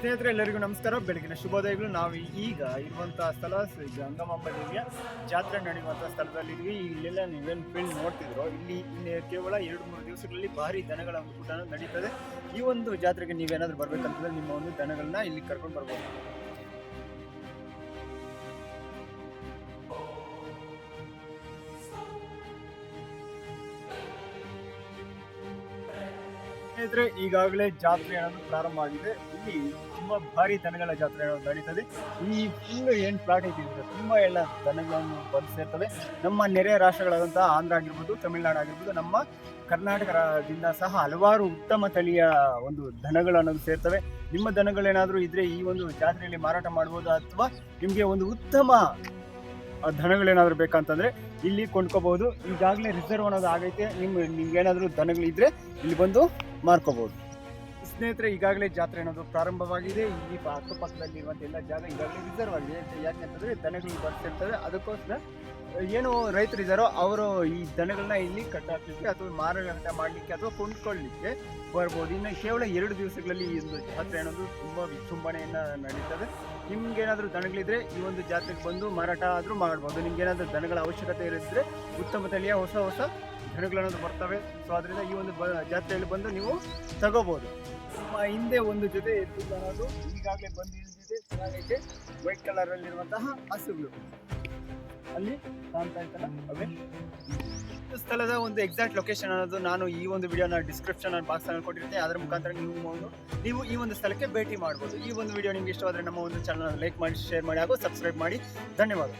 ಸ್ನೇಹಿತರೆ ಎಲ್ಲರಿಗೂ ನಮಸ್ಕಾರ. ಬೆಳಗಿನ ಶುಭೋದಯಗಳು. ನಾವು ಈಗ ಇರುವಂತಹ ಸ್ಥಳ ಗಂಗಮಾಂಬ ದೇವಿಯ ಜಾತ್ರೆ ನಡೆಯುವಂತಹ ಸ್ಥಳದಲ್ಲಿದ್ವಿ. ಇಲ್ಲೆಲ್ಲ ನೀವೇನು ಫೀಲ್ಡ್ ನೋಡ್ತಿದ್ರು, ಇಲ್ಲಿ ಕೇವಲ 2-3 ದಿವಸಗಳಲ್ಲಿ ಭಾರಿ ದನಗಳ ಒಂದು ಕೂಟ ನಡೀತದೆ. ಈ ಒಂದು ಜಾತ್ರೆಗೆ ನೀವೇನಾದ್ರೂ ಬರ್ಬೇಕಂತಂದ್ರೆ ನಿಮ್ಮ ಒಂದು ದನಗಳನ್ನ ಇಲ್ಲಿ ಕರ್ಕೊಂಡು ಬರ್ಬೋದು. ಸ್ನೇಹಿತರೆ, ಈಗಾಗಲೇ ಜಾತ್ರೆ ಅನ್ನೋದು ಪ್ರಾರಂಭ ಆಗಿದೆ. ಇಲ್ಲಿ ತುಂಬಾ ಭಾರಿ ದನಗಳ ಜಾತ್ರೆ ಅನ್ನೋದು ನಡೀತದೆ. ಈ ಫುಲ್ ಏನ್ ಪ್ಲಾಟ್ ಐತಿ ತುಂಬಾ ಎಲ್ಲ ದನಗಳನ್ನು ಬಂದು ಸೇರ್ತವೆ. ನಮ್ಮ ನೆರೆಯ ರಾಷ್ಟ್ರಗಳಾದಂತಹ ಆಂಧ್ರ ಆಗಿರ್ಬೋದು, ತಮಿಳುನಾಡು ಆಗಿರ್ಬೋದು, ನಮ್ಮ ಕರ್ನಾಟಕದಿಂದ ಸಹ ಹಲವಾರು ಉತ್ತಮ ತಳಿಯ ಒಂದು ದನಗಳು ಅನ್ನೋದು ಸೇರ್ತವೆ. ನಿಮ್ಮ ದನಗಳೇನಾದರೂ ಇದ್ರೆ ಈ ಒಂದು ಜಾತ್ರೆಯಲ್ಲಿ ಮಾರಾಟ ಮಾಡ್ಬೋದು, ಅಥವಾ ನಿಮಗೆ ಒಂದು ಉತ್ತಮ ದನಗಳೇನಾದರೂ ಬೇಕಂತಂದ್ರೆ ಇಲ್ಲಿ ಕೊಂಡ್ಕೋಬಹುದು. ಈಗಾಗಲೇ ರಿಸರ್ವ್ ಅನ್ನೋದು ಆಗೈತೆ. ನಿಮ್ಗೇನಾದರೂ ದನಗಳಿದ್ರೆ ಇಲ್ಲಿ ಬಂದು ಮಾರ್ಕೋಬಹುದು. ಸ್ನೇಹಿತರೆ, ಈಗಾಗಲೇ ಜಾತ್ರೆ ಅನ್ನೋದು ಪ್ರಾರಂಭವಾಗಿದೆ. ಇಲ್ಲಿ ಅಕ್ಕಪಕ್ಕದಲ್ಲಿರುವಂಥ ಎಲ್ಲ ಜಾಗ ಈಗಾಗಲೇ ರಿಸರ್ವ್ ಆಗಿದೆ. ಯಾಕೆಂತಂದ್ರೆ ದನಗಳು ಬರ್ತಿರ್ತವೆ. ಅದಕ್ಕೋಸ್ಕರ ಏನು ರೈತರಿದ್ದಾರೋ ಅವರು ಈ ದನಗಳನ್ನ ಇಲ್ಲಿ ಕಟ್ಟಾಕ್ಲಿಕ್ಕೆ ಅಥವಾ ಮಾರಾಟ ಮಾಡಲಿಕ್ಕೆ ಅಥವಾ ಕೊಂಡ್ಕೊಳ್ಳಿಕ್ಕೆ ಬರ್ಬೋದು. ಇನ್ನು ಕೇವಲ 2 ದಿವಸಗಳಲ್ಲಿ ಈ ಒಂದು ಜಾತ್ರೆ ಅನ್ನೋದು ತುಂಬ ವಿಜೃಂಭಣೆಯಿಂದ ನಡೀತದೆ. ನಿಮ್ಗೇನಾದರೂ ದನಗಳಿದ್ರೆ ಈ ಒಂದು ಜಾತ್ರೆಗೆ ಬಂದು ಮಾರಾಟ ಆದರೂ ಮಾಡ್ಬೋದು. ನಿಮ್ಗೇನಾದರೂ ದನಗಳ ಅವಶ್ಯಕತೆ ಇರಿದ್ರೆ ಉತ್ತಮ ತಳಿಯ ಹೊಸ ದನಗಳನ್ನೋದು ಬರ್ತವೆ. ಸೊ ಅದರಿಂದ ಈ ಒಂದು ಜಾತ್ರೆಯಲ್ಲಿ ಬಂದು ನೀವು ತಗೋಬೋದು. ನಿಮ್ಮ ಹಿಂದೆ ಒಂದು ಜೊತೆ ಎತ್ತು ಅನ್ನೋದು ಈಗಾಗಲೇ ಬಂದು ನಿಂತಿದೆ. ಚೆನ್ನಾಗೈತೆ. ವೈಟ್ ಕಲರಲ್ಲಿರುವಂತಹ ಹಸುಗಳು ಅಲ್ಲಿ ಕಾಣ್ತಾ ಇರ್ತಲ್ಲ, ಅವೇ ಸ್ಥಳದ ಒಂದು ಎಕ್ಸಾಕ್ಟ್ ಲೊಕೇಶನ್ ಅನ್ನೋದು ನಾನು ಈ ಒಂದು ವಿಡಿಯೋನ ಡಿಸ್ಕ್ರಿಪ್ಷನ್ ಬಾಕ್ಸ್ ಅಲ್ಲಿ ಕೊಟ್ಟಿರ್ತೀನಿ. ಅದರ ಮುಖಾಂತರ ನೀವು ಈ ಒಂದು ಸ್ಥಳಕ್ಕೆ ಭೇಟಿ ಮಾಡ್ಬೋದು. ಈ ಒಂದು ವಿಡಿಯೋ ನಿಮ್ಗೆ ಇಷ್ಟವಾದರೆ ನಮ್ಮ ಒಂದು ಚಾನಲ್ ಲೈಕ್ ಮಾಡಿ, ಶೇರ್ ಮಾಡಿ ಹಾಗೂ ಸಬ್ಸ್ಕ್ರೈಬ್ ಮಾಡಿ. ಧನ್ಯವಾದ.